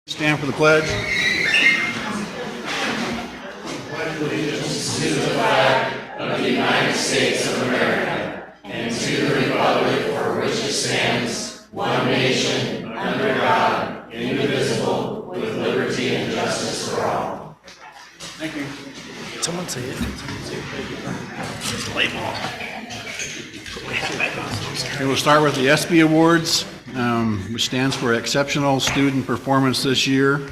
Stand for the pledge. Pledge allegiance to the flag of the United States of America and to the republic for which it stands, one nation, under God, indivisible, with liberty and justice for all. Thank you. Someone say it. We will start with the ESPY Awards, which stands for Exceptional Student Performance this year.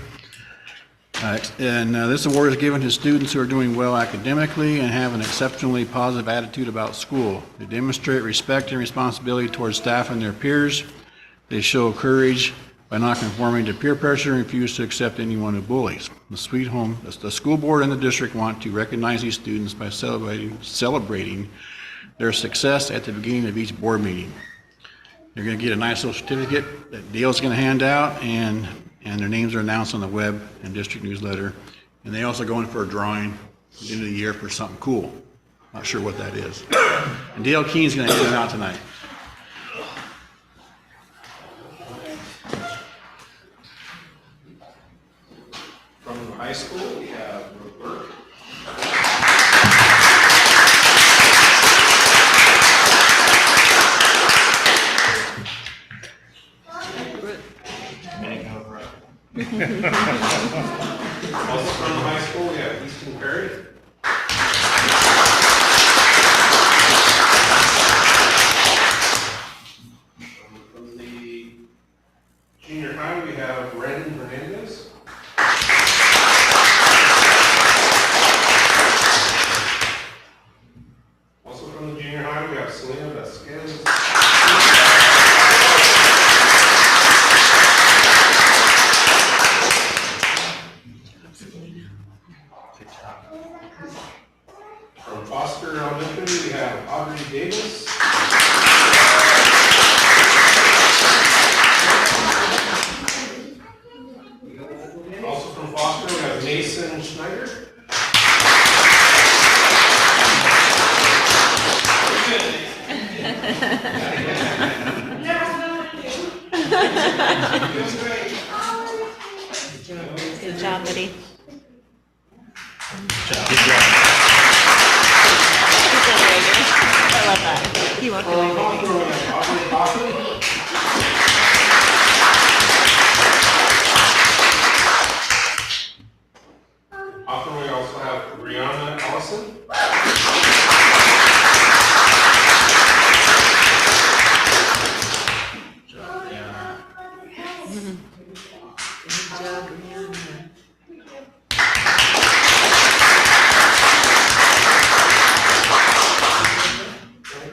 This award is given to students who are doing well academically and have an exceptionally positive attitude about school. They demonstrate respect and responsibility towards staff and their peers. They show courage by not conforming to peer pressure and refuse to accept anyone who bullies. The school board and the district want to recognize these students by celebrating their success at the beginning of each board meeting. They're going to get a nice little certificate that Dale's going to hand out, and their names are announced on the web and district newsletter. And they also go in for a drawing at the end of the year for something cool. Not sure what that is. And Dale Keene's going to hand it out tonight. From the high school, we have Brooke Burke. Also from the high school, we have Easton Perry. From the junior high, we have Brandon Hernandez. Also from the junior high, we have Selena Vasquez. From Foster Elementary, we have Audrey Davis. Also from Foster, we have Mason Schneider. Good job, buddy. I love that. He won't do anything. Foster, we have Aubrey Hoffman. Hoffman, we also have Brianna Allison.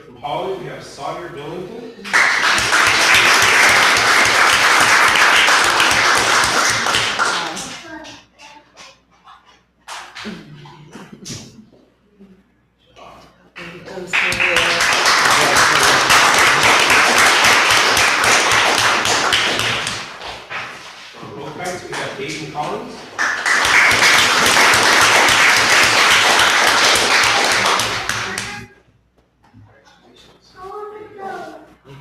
From Holly, we have Sawyer Billington. From Willow Heights, we have Aiden Collins.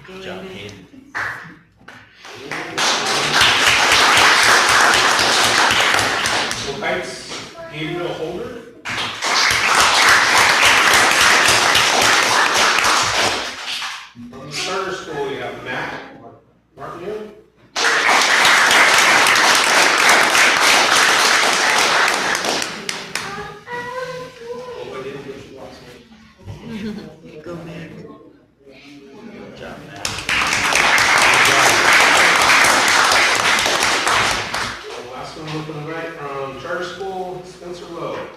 Good job, Hayden. Willow Heights, Gabriel Holder. From the starter school, we have Matt Martineau. Hope I didn't get your last name. Go, man. Good job, Matt. The last one looking on the right from charter school, Spencer Lowe.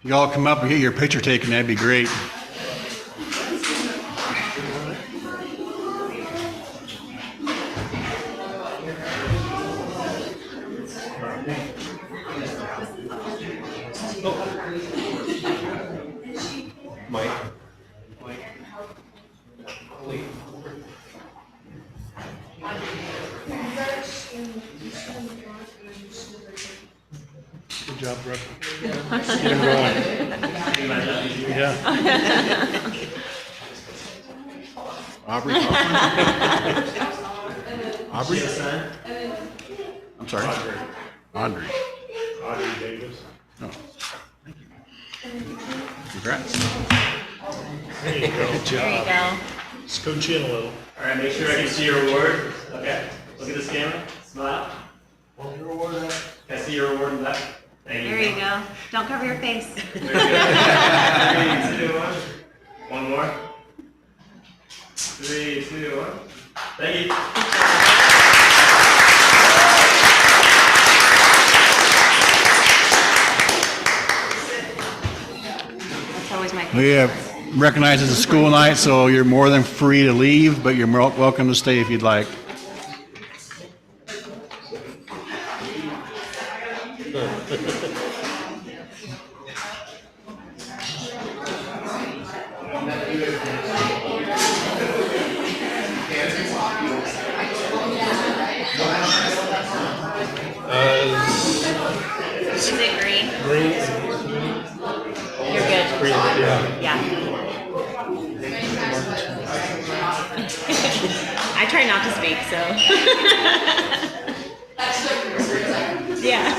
If you all come up and get your picture taken, that'd be great. Mike. Lee. Good job, Brooke. Get him going. Yeah. Aubrey Kaufman? Aubrey? I'm sorry. Audrey. Audrey Davis. Oh, thank you. Congrats. There you go. There you go. Scoot in a little. All right, make sure I can see your award. Okay, look at this camera, smile. Where's your award at? Can I see your award in that? Thank you. There you go. Don't cover your face. Very good. 3, 2, 1. One more. 3, 2, 1. Thank you. That's always my We recognize it's a school night, so you're more than free to leave, but you're welcome to stay if you'd like. Is it green? Green. You're good. Green, yeah. Yeah. I try not to speak, so. Yeah.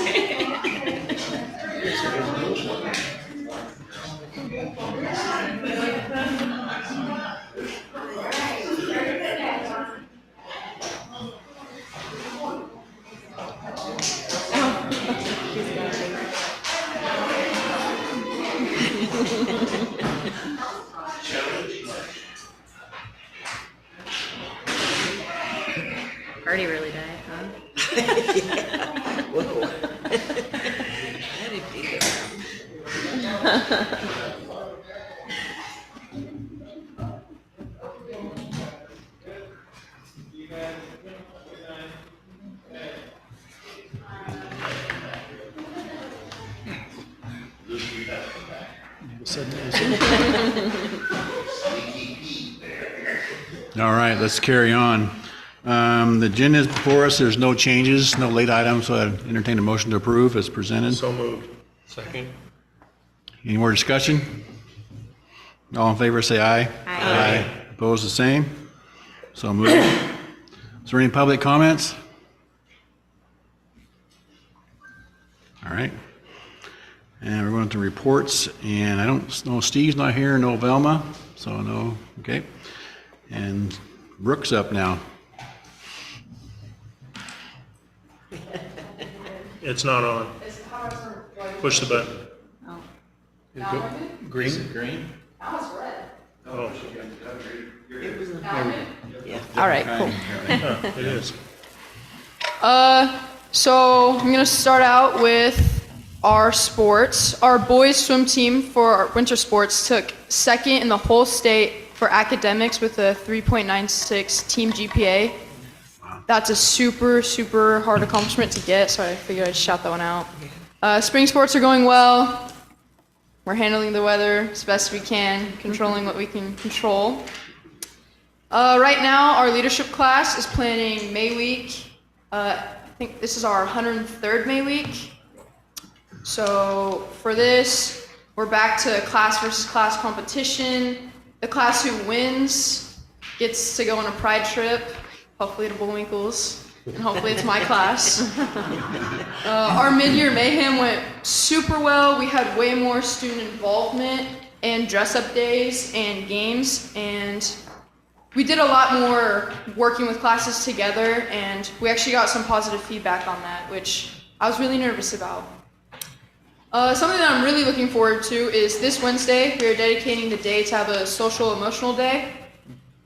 Artie really died, huh? All right, let's carry on. The agenda is before us. There's no changes, no late items, so I'd entertain a motion to approve as presented. So moved. Second. Any more discussion? All in favor, say aye. Aye. Opposed, the same? So moved. Is there any public comments? All right. And we're going to reports, and I don't know, Steve's not here, no Velma, so no, okay. And Brooke's up now. It's not on. Push the button. Green? Green? Oh, All right, cool. yeah, it is. So I'm gonna start out with our sports. Our boys swim team for our winter sports took second in the whole state for academics with a 3.96 team GPA. That's a super, super hard accomplishment to get, so I figured I'd shout that one out. Spring sports are going well. We're handling the weather as best we can, controlling what we can control. Right now, our leadership class is planning May Week. I think this is our 103rd May Week. So for this, we're back to class versus class competition. The class who wins gets to go on a pride trip, hopefully to Bullwinkle's, and hopefully it's my class. Our mid-year mayhem went super well. We had way more student involvement and dress-up days and games, and we did a lot more working with classes together, and we actually got some positive feedback on that, which I was really nervous about. Something that I'm really looking forward to is this Wednesday, we are dedicating the day to have a social emotional day.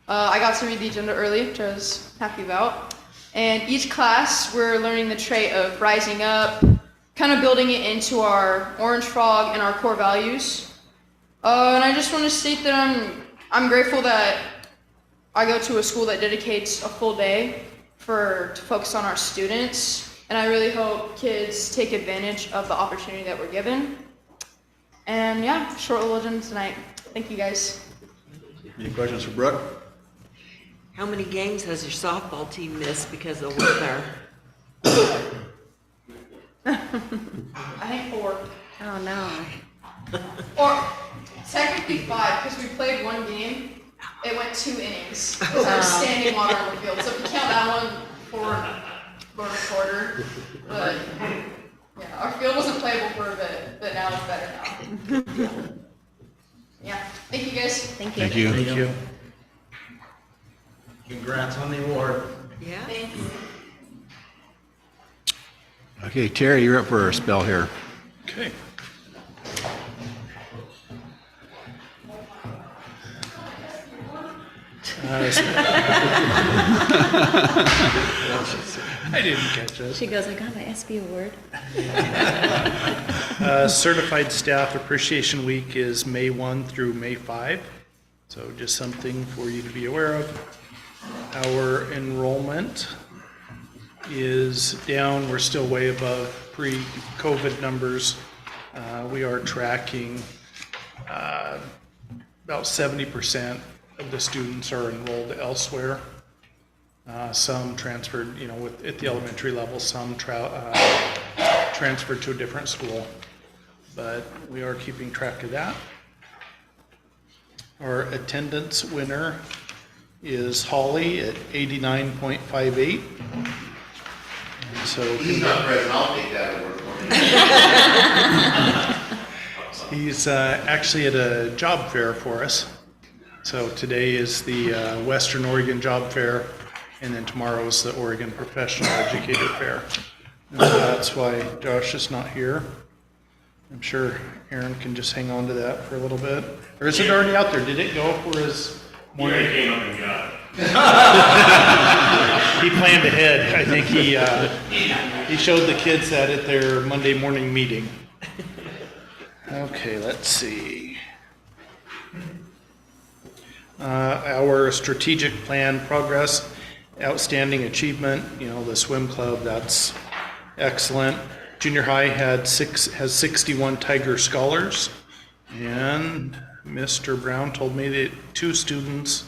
I got to read the agenda early, which I was happy about. And each class, we're learning the trait of rising up, kind of building it into our Orange Frog and our core values. And I just want to state that I'm grateful that I go to a school that dedicates a full day to focus on our students. And I really hope kids take advantage of the opportunity that we're given. And yeah, short little agenda tonight. Thank you guys. Any questions for Brooke? How many games has your softball team missed because of weather? I think 4. Oh, no. Or technically 5, because we played one game. It went 2 innings. Because there was standing water on the field. So if you count that one for a quarter, but yeah, our field wasn't playable for a bit, but now it's better now. Yeah. Thank you guys. Thank you. Thank you. Thank you. Congrats on the award. Yeah. Thank you. Okay, Terry, you're up for a spell here. Okay. I didn't catch it. She goes, I got my SB award. Certified Staff Appreciation Week is May 1 through May 5. So just something for you to be aware of. Our enrollment is down. We're still way above pre-COVID numbers. We are tracking about 70% of the students are enrolled elsewhere. Some transferred, at the elementary level, some transferred to a different school. But we are keeping track of that. Our attendance winner is Holly at 89.58. And so He's not present, I'll take that award for him. he's actually at a job fair for us. So today is the Western Oregon Job Fair, and then tomorrow is the Oregon Professional Educator Fair. And so that's why Josh is not here. I'm sure Aaron can just hang on to that for a little bit. Or is it already out there? Did it go for his morning? Came up and got it. He planned ahead. I think he showed the kids that at their Monday morning meeting. Okay, let's see. Our strategic plan progress, outstanding achievement, the swim club, that's excellent. Junior high has 61 Tiger Scholars, and Mr. Brown told me that 2 students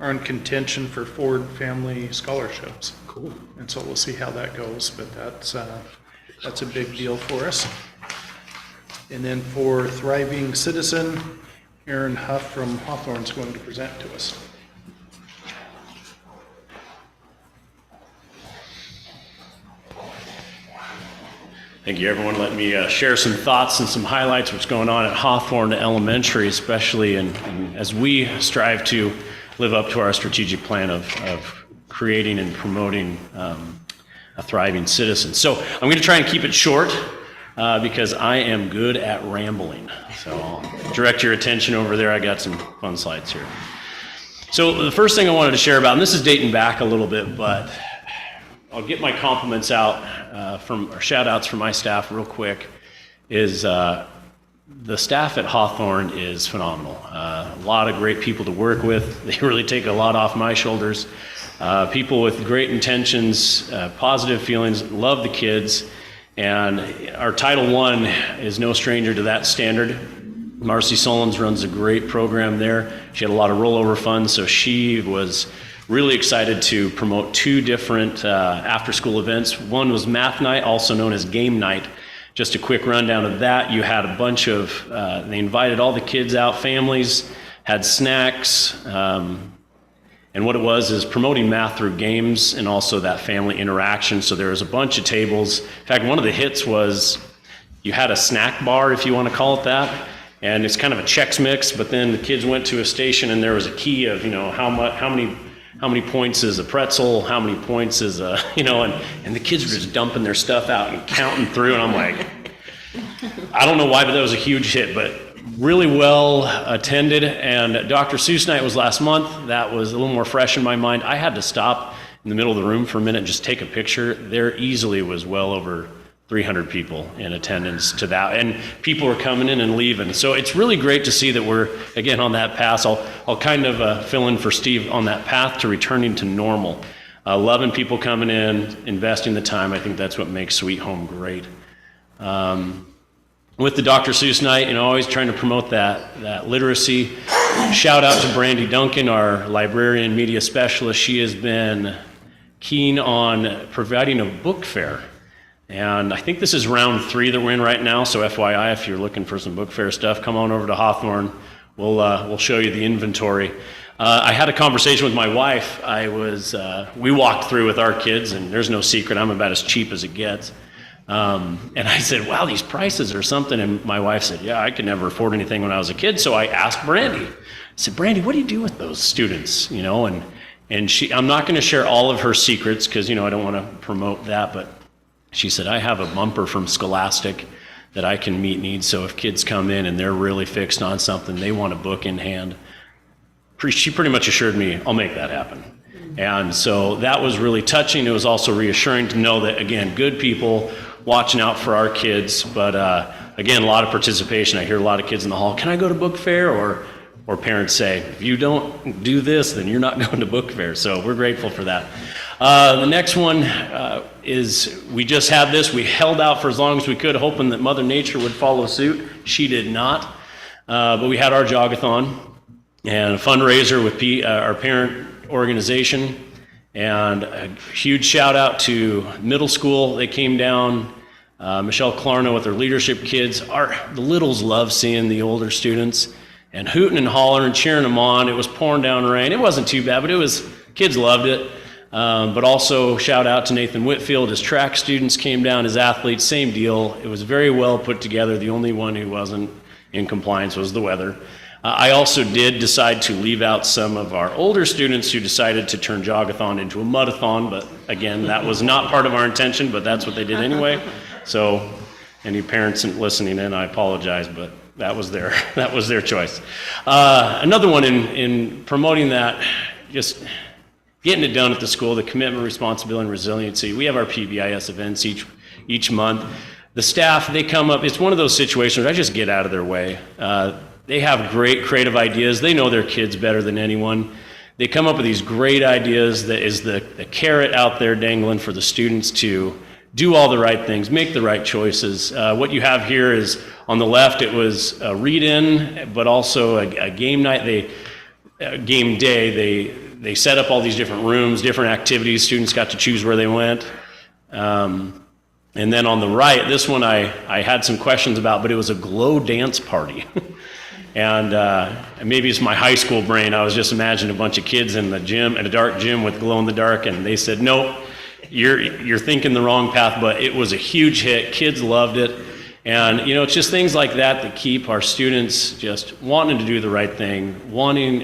are in contention for Ford Family Scholarships. Cool. And so we'll see how that goes, but that's a big deal for us. And then for Thriving Citizen, Aaron Huff from Hawthorne is going to present to us. Thank you, everyone. Let me share some thoughts and some highlights of what's going on at Hawthorne Elementary, especially as we strive to live up to our strategic plan of creating and promoting a thriving citizen. So I'm going to try and keep it short because I am good at rambling. So I'll direct your attention over there. I got some fun slides here. So the first thing I wanted to share about, and this is dating back a little bit, but I'll get my compliments out or shout outs from my staff real quick, is the staff at Hawthorne is phenomenal. A lot of great people to work with. They really take a lot off my shoulders. People with great intentions, positive feelings, love the kids. And our Title I is no stranger to that standard. Marcy Solons runs a great program there. She had a lot of rollover funds, so she was really excited to promote 2 different after-school events. One was Math Night, also known as Game Night. Just a quick rundown of that. You had a bunch of, they invited all the kids out, families, had snacks, and what it was is promoting math through games and also that family interaction. So there was a bunch of tables. In fact, one of the hits was you had a snack bar, if you want to call it that, and it's kind of a Chex Mix, but then the kids went to a station and there was a key of, how many points is a pretzel, how many points is a, and the kids were just dumping their stuff out and counting through, and I'm like, I don't know why, but that was a huge hit, but really well attended. And Dr. Seuss Night was last month. That was a little more fresh in my mind. I had to stop in the middle of the room for a minute and just take a picture. There easily was well over 300 people in attendance to that, and people were coming in and leaving. So it's really great to see that we're, again, on that path. I'll kind of fill in for Steve on that path to returning to normal. Loving people coming in, investing the time. I think that's what makes Sweet Home great. With the Dr. Seuss Night, always trying to promote that literacy. Shout out to Brandy Duncan, our librarian media specialist. She has been keen on providing a book fair. And I think this is round 3 that we're in right now, so FYI, if you're looking for some book fair stuff, come on over to Hawthorne. We'll show you the inventory. I had a conversation with my wife. We walked through with our kids, and there's no secret, I'm about as cheap as it gets. And I said, wow, these prices are something. And my wife said, yeah, I could never afford anything when I was a kid. So I asked Brandy. I said, Brandy, what do you do with those students? You know, and I'm not going to share all of her secrets because, you know, I don't want to promote that. But she said, I have a bumper from Scholastic that I can meet needs. So if kids come in and they're really fixed on something, they want a book in hand, she pretty much assured me, I'll make that happen. And so that was really touching. It was also reassuring to know that, again, good people watching out for our kids. But again, a lot of participation. I hear a lot of kids in the hall, can I go to book fair? Or parents say, if you don't do this, then you're not going to book fair. So we're grateful for that. The next one is we just had this. We held out for as long as we could, hoping that Mother Nature would follow suit. She did not. But we had our jogathon and a fundraiser with our parent organization. And a huge shout out to middle school. They came down. Michelle Klarno with her leadership kids. The littles love seeing the older students and hooting and hollering and cheering them on. It was pouring down rain. It wasn't too bad, but kids loved it. But also shout out to Nathan Whitfield. His track students came down, his athletes, same deal. It was very well put together. The only one who wasn't in compliance was the weather. I also did decide to leave out some of our older students who decided to turn jogathon into a mudathon, but again, that was not part of our intention, but that's what they did anyway. So any parents listening in, I apologize, but that was their choice. Another one in promoting that, just getting it done at the school, the commitment, responsibility, and resiliency. We have our PBIS events each month. The staff, they come up, it's one of those situations where I just get out of their way. They have great creative ideas. They know their kids better than anyone. They come up with these great ideas that is the carrot out there dangling for the students to do all the right things, make the right choices. What you have here is, on the left, it was a read-in, but also a game night. Game day, they set up all these different rooms, different activities. Students got to choose where they went. And then on the right, this one I had some questions about, but it was a glow dance party. And maybe it's my high school brain. I was just imagining a bunch of kids in the gym, in a dark gym with glow in the dark, and they said, nope, you're thinking the wrong path, but it was a huge hit. Kids loved it. And, you know, it's just things like that keep our students just wanting to do the right thing,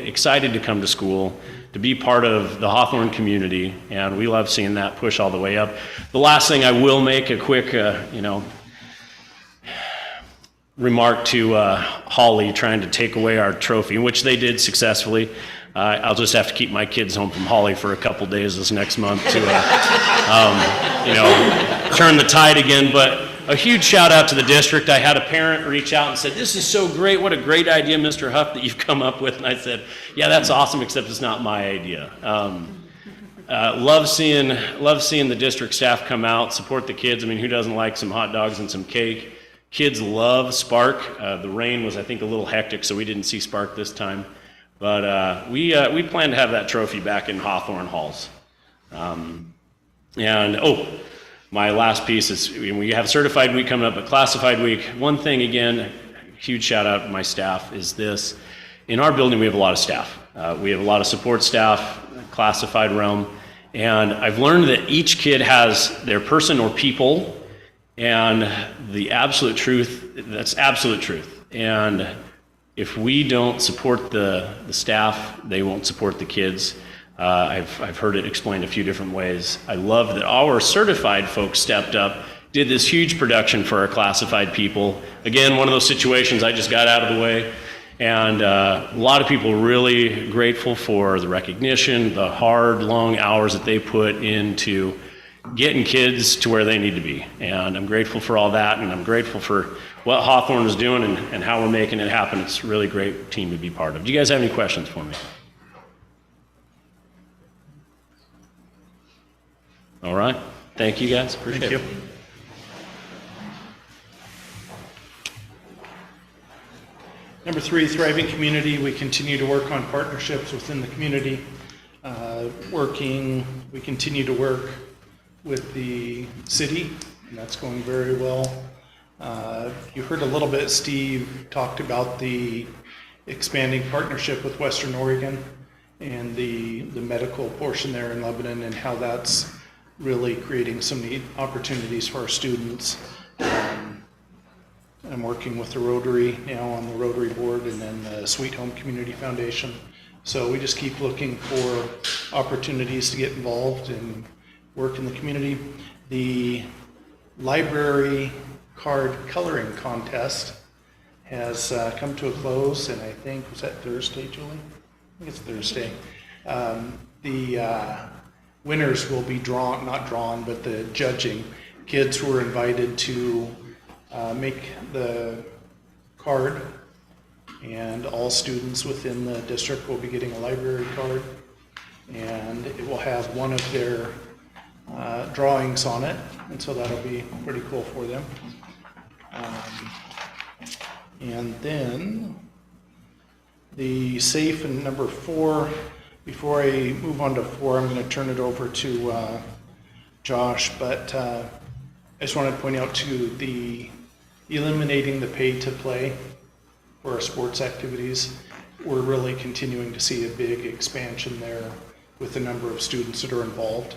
excited to come to school, to be part of the Hawthorne community, and we love seeing that push all the way up. The last thing I will make a quick, remark to Holly trying to take away our trophy, which they did successfully. I'll just have to keep my kids home from Holly for a couple days this next month to, turn the tide again. But a huge shout out to the district. I had a parent reach out and said, this is so great. What a great idea, Mr. Huff, that you've come up with. And I said, yeah, that's awesome, except it's not my idea. Love seeing the district staff come out, support the kids. I mean, who doesn't like some hot dogs and some cake? Kids love Spark. The rain was, I think, a little hectic, so we didn't see Spark this time. But we plan to have that trophy back in Hawthorne halls. My last piece is, we have certified week coming up, but classified week. One thing, again, huge shout out to my staff, is this. In our building, we have a lot of staff. We have a lot of support staff, classified realm, and I've learned that each kid has their person or people, and the absolute truth, that's absolute truth. And if we don't support the staff, they won't support the kids. I've heard it explained a few different ways. I love that our certified folks stepped up, did this huge production for our classified people. Again, one of those situations I just got out of the way. And a lot of people really grateful for the recognition, the hard, long hours that they put into getting kids to where they need to be. And I'm grateful for all that, and I'm grateful for what Hawthorne is doing and how we're making it happen. It's a really great team to be part of. Do you guys have any questions for me? All right. Thank you, guys. Appreciate it. Number 3, thriving community. We continue to work on partnerships within the community. We continue to work with the city, and that's going very well. You heard a little bit, Steve talked about the expanding partnership with Western Oregon, and the medical portion there in Lebanon and how that's really creating some neat opportunities for our students. I'm working with the Rotary now on the Rotary Board and then the Sweet Home Community Foundation. So we just keep looking for opportunities to get involved and work in the community. The library card coloring contest has come to a close, and I think, was that Thursday, Julie? I think it's Thursday. The winners will be drawn, not drawn, but the judging. Kids were invited to make the card, and all students within the district will be getting a library card, and it will have one of their drawings on it, and so that'll be pretty cool for them. And then the safe in number 4, before I move on to 4, I'm going to turn it over to Josh, but I just wanted to point out to the eliminating the pay to play for our sports activities. We're really continuing to see a big expansion there with the number of students that are involved.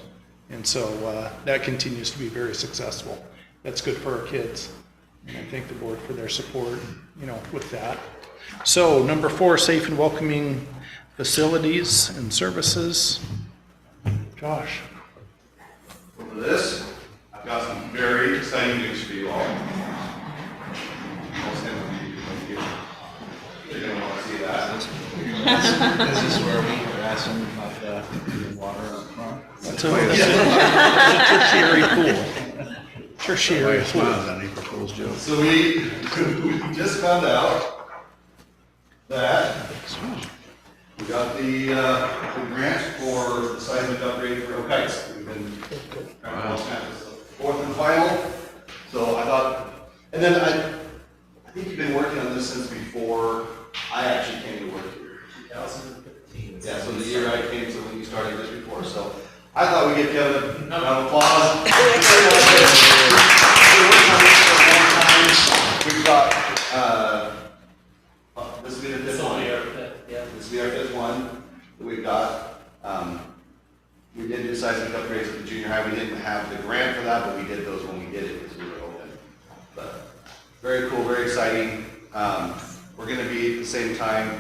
And so that continues to be very successful. That's good for our kids. And I thank the board for their support, with that. So number 4, safe and welcoming facilities and services. Josh. For this, I've got some very exciting news for you all. You're going to want to see that. This is where we were asking about the water up front. That's a tertiary pool. Tertiary pool. Smiles at me for Cole's joke. So we just found out that we got the grant for the seismic upgrade for Oak Heights. We've been fourth and final. So I thought, and then I think you've been working on this since before I actually came to work here. 2015. Yeah, so the year I came, so when you started just before. So I thought we'd give Kevin a round of applause. We've got, this will be the 5th one. This will be our 5th one that we've got. We did do seismic upgrades at the junior high. We didn't have the grant for that, but we did those when we did it because we were open. But very cool, very exciting. We're going to be at the same time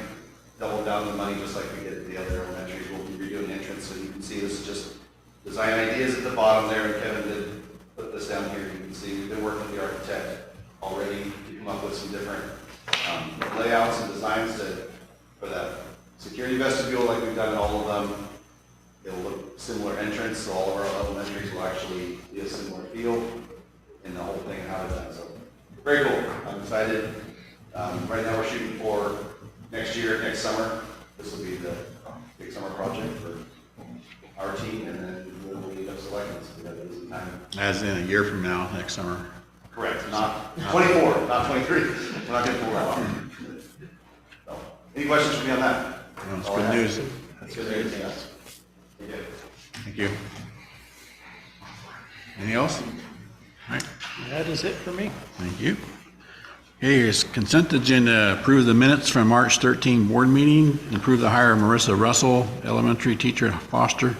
double down the money just like we did at the other elementaries. We'll be redoing the entrance, so you can see this is just design ideas at the bottom there, and Kevin did put this down here. You can see we've been working with the architect already to come up with some different layouts and designs for that security vestibule like we've done in all of them. It'll look similar entrance, so all of our elementaries will actually be a similar feel in the whole thing and how it's done. So very cool. I'm excited. Right now we're shooting for next year, next summer. This will be the big summer project for our team, and then we'll lead up selections. We have busy time. As in a year from now, next summer. Correct. Not 24, not 23. We're not going to pull that off. So, any questions for me on that? Well, it's good news. That's good. Anything else? Okay. Thank you. Anything else? All right. That is it for me. Thank you. Okay, here's consent agenda. Approve the minutes from March 13 board meeting. Approve the hire of Marissa Russell, elementary teacher at Foster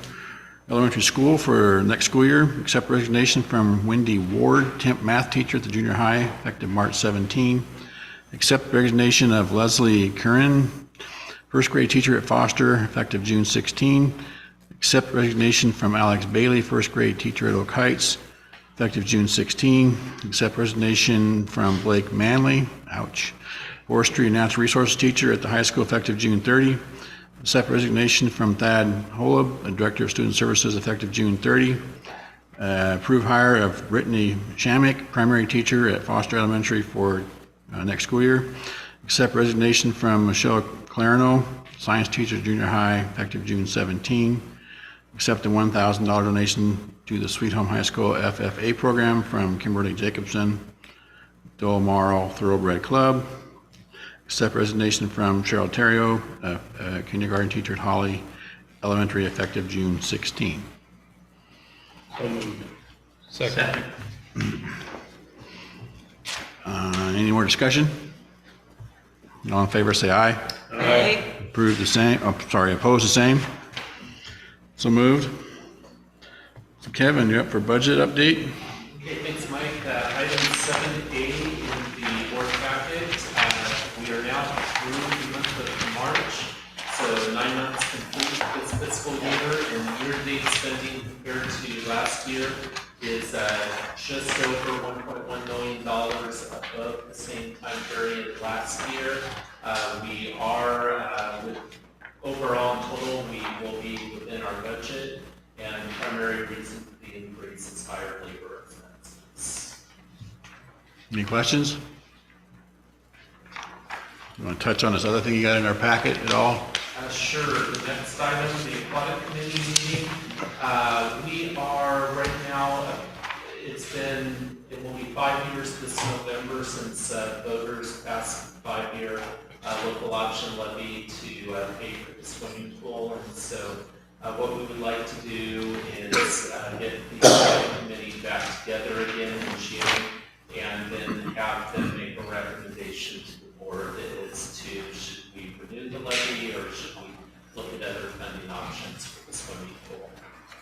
Elementary School for next school year. Accept resignation from Wendy Ward, temp math teacher at the junior high, effective March 17. Accept resignation of Leslie Curran, first grade teacher at Foster, effective June 16. Accept resignation from Alex Bailey, first grade teacher at Oak Heights, effective June 16. Accept resignation from Blake Manley, forestry and natural resources teacher at the high school, effective June 30. Accept resignation from Thad Holub, director of student services, effective June 30. Approve hire of Brittany Shammick, primary teacher at Foster Elementary for next school year. Accept resignation from Michelle Clarino, science teacher at junior high, effective June 17. Accept a $1,000 donation to the Sweet Home High School FFA program from Kimberly Jacobson, Dole Morrow Thoroughbred Club. Accept resignation from Cheryl Terrio, kindergarten teacher at Holly Elementary, effective June 16. Second. Any more discussion? All in favor, say aye. Aye. Approve the same, oppose the same? So moved. So Kevin, you up for budget update? Okay, thanks, Mike. Item 7A in the board packet. We are now through the month of March, so 9 months complete this fiscal year, and year-to-date spending compared to last year is just over $1.1 million above the same time period last year. We are, overall in total, we will be within our budget, and the primary reason for the increase is higher labor expenses. Any questions? You want to touch on this other thing you got in our packet at all? Sure. The next item, the aquatic committee meeting. We are right now, it will be 5 years this November since voters passed 5-year local option levy to pay for the swimming pool. And so what we would like to do is get the aquatic committee back together again in June, and then have them make a recommendation to the board as to should we renew the levy or should we look at other funding options for the swimming pool.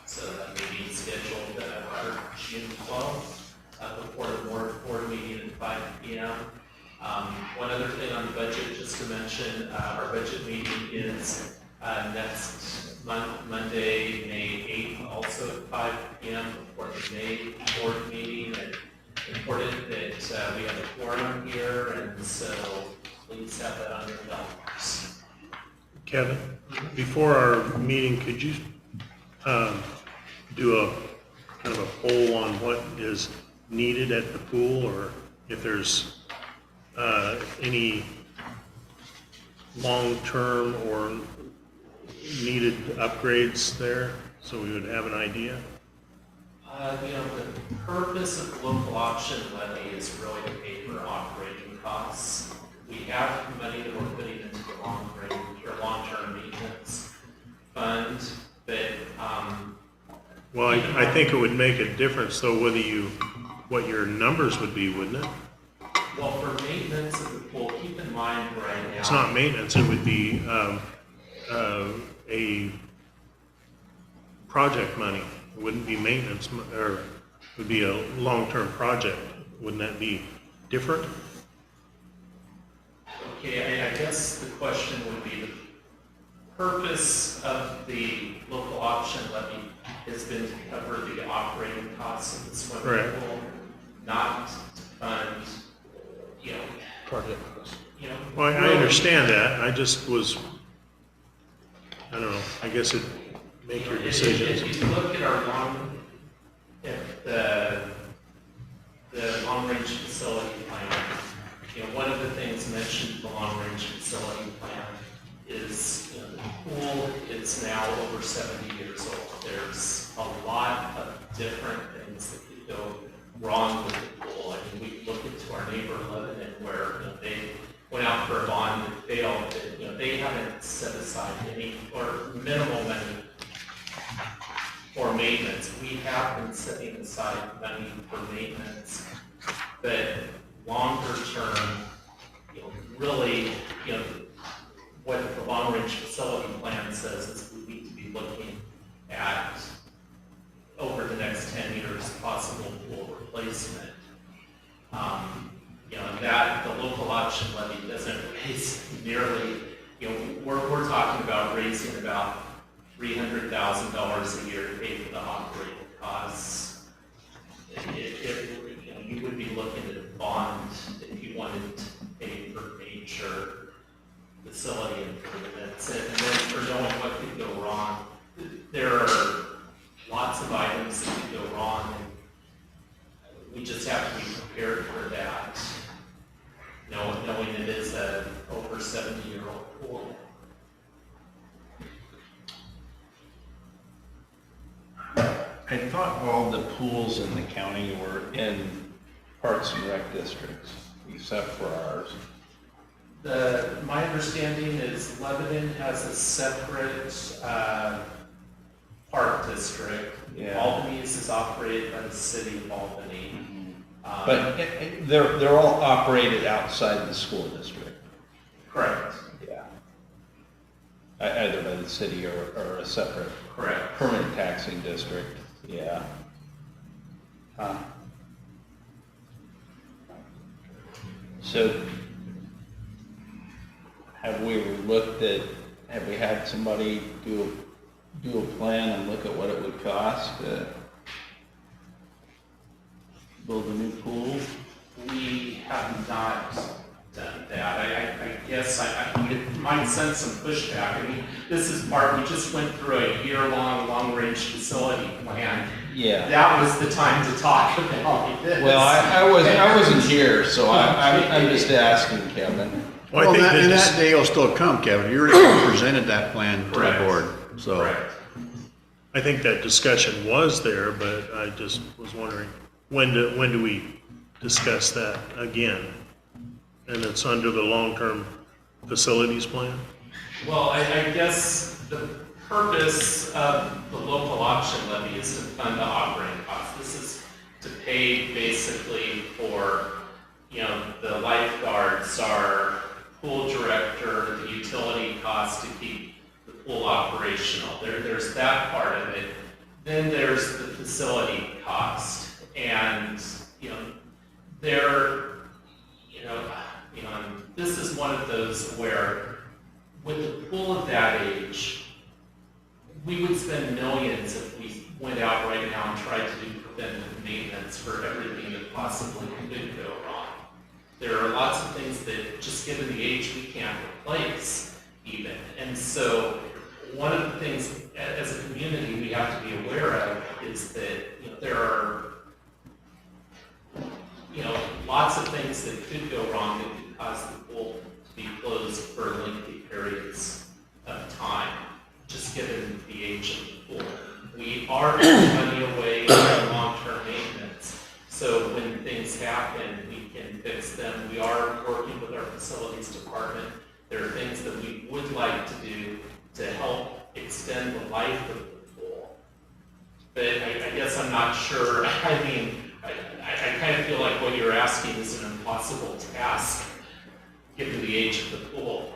So that meeting is scheduled for June 12th before the board meeting at 5 p.m. One other thing on the budget, just to mention, our budget meeting is next month, Monday, May 8th, also at 5 p.m. before the May board meeting. And important that we have a quorum here, and so please have that on your calendars. Kevin, before our meeting, could you do a kind of a poll on what is needed at the pool, or if there's any long-term or needed upgrades there, so we would have an idea? The purpose of the local option levy is really to pay for operating costs. We have money that we're putting into the long-term maintenance fund, but Well, I think it would make a difference though what your numbers would be, wouldn't it? well, for maintenance of the pool, keep in mind right now. It's not maintenance, it would be a project money. It wouldn't be maintenance, or it would be a long-term project. Wouldn't that be different? Okay, I guess the question would be the purpose of the local option levy has been to cover the operating costs of the swimming pool, not to fund, Project. Well, I understand that. I just was, I don't know, I guess it'd make your decisions. If you look at the long-range facility plan, one of the things mentioned in the long-range facility plan is the pool is now over 70 years old. There's a lot of different things that could go wrong with the pool. I mean, we look into our neighbor Lebanon where they went out for a bond that failed. But, they haven't set aside any or minimal money for maintenance. We have been setting aside money for maintenance, but longer term, really, what the long range facility plan says is we need to be looking at over the next 10 years possible pool replacement. That the local option levy doesn't raise nearly, we're talking about raising about $300,000 a year to pay for the operating costs. You would be looking at a bond if you wanted to pay for major facility improvements. And then for knowing what could go wrong, there are lots of items that could go wrong, and we just have to be prepared for that, knowing it is a over 70-year-old pool. I thought all the pools in the county were in Parks and Rec districts, except for ours. My understanding is Lebanon has a separate park district. Yeah. Albany is operated by the city of Albany. But they're all operated outside the school district. Correct. Yeah. either by the city or a separate Correct. permanent taxing district, yeah. So have we had somebody do a plan and look at what it would cost to build a new pool? We have not done that. I guess it might send some pushback. I mean, this is we just went through a year-long, long-range facility plan. Yeah. That was the time to talk about this. Well, I wasn't here, so I'm just asking, Kevin. Well, that day will still come, Kevin. You already presented that plan to the Correct. board, so. Correct. I think that discussion was there, but I just was wondering, when do we discuss that again? And it's under the long-term facilities plan? Well, I guess the purpose of the local option levy is to fund the operating costs. This is to pay basically for, the lifeguards, our pool director, the utility costs to keep the pool operational. There's that part of it. Then there's the facility cost. And, this is one of those where with a pool of that age, we would spend millions if we went out right now and tried to do preventative maintenance for everything that possibly could go wrong. There are lots of things that, just given the age, we can't replace even. And so one of the things as a community we have to be aware of is that there are lots of things that could go wrong that could cause the pool to be closed for lengthy periods of time, just given the age of the pool. We are putting money away for long-term maintenance, so when things happen, we can fix them. We are working with our facilities department. There are things that we would like to do to help extend the life of the pool. But I guess I'm not sure. I kind of feel like what you're asking is an impossible task, given the age of the pool.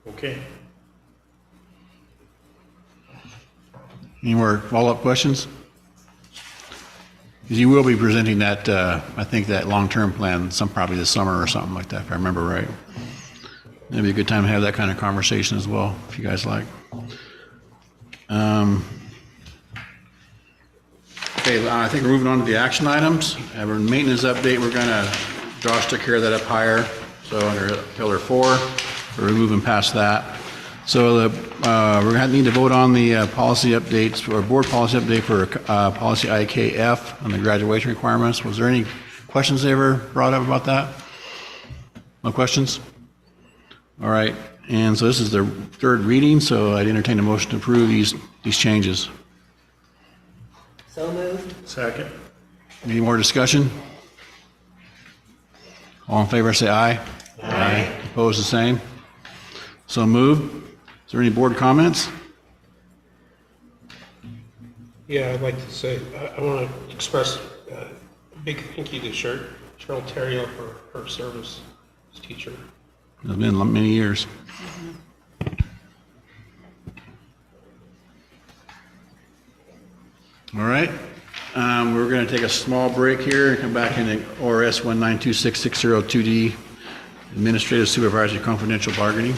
Okay. Any more follow-up questions? Because you will be presenting that, I think that long-term plan, probably this summer or something like that, if I remember right. It'd be a good time to have that kind of conversation as well, if you guys like. Okay, I think we're moving on to the action items. Have a maintenance update. Josh took care of that up higher. So under pillar 4, we're moving past that. So we're going to need to vote on the policy updates, or board policy update for policy IKF on the graduation requirements. Was there any questions they ever brought up about that? No questions? All right. And so this is the third reading, so I'd entertain a motion to approve these changes. So moved. Second? Any more discussion? All in favor, say aye. Aye. Opposed, the same. So moved. Is there any board comments? Yeah, I'd like to say, I want to express a big thank you to Cheryl Terrio for her service as teacher. It's been many years. All right. We're going to take a small break here and come back into ORS 1926602D, Administrative Supervisory Confidential Bargaining.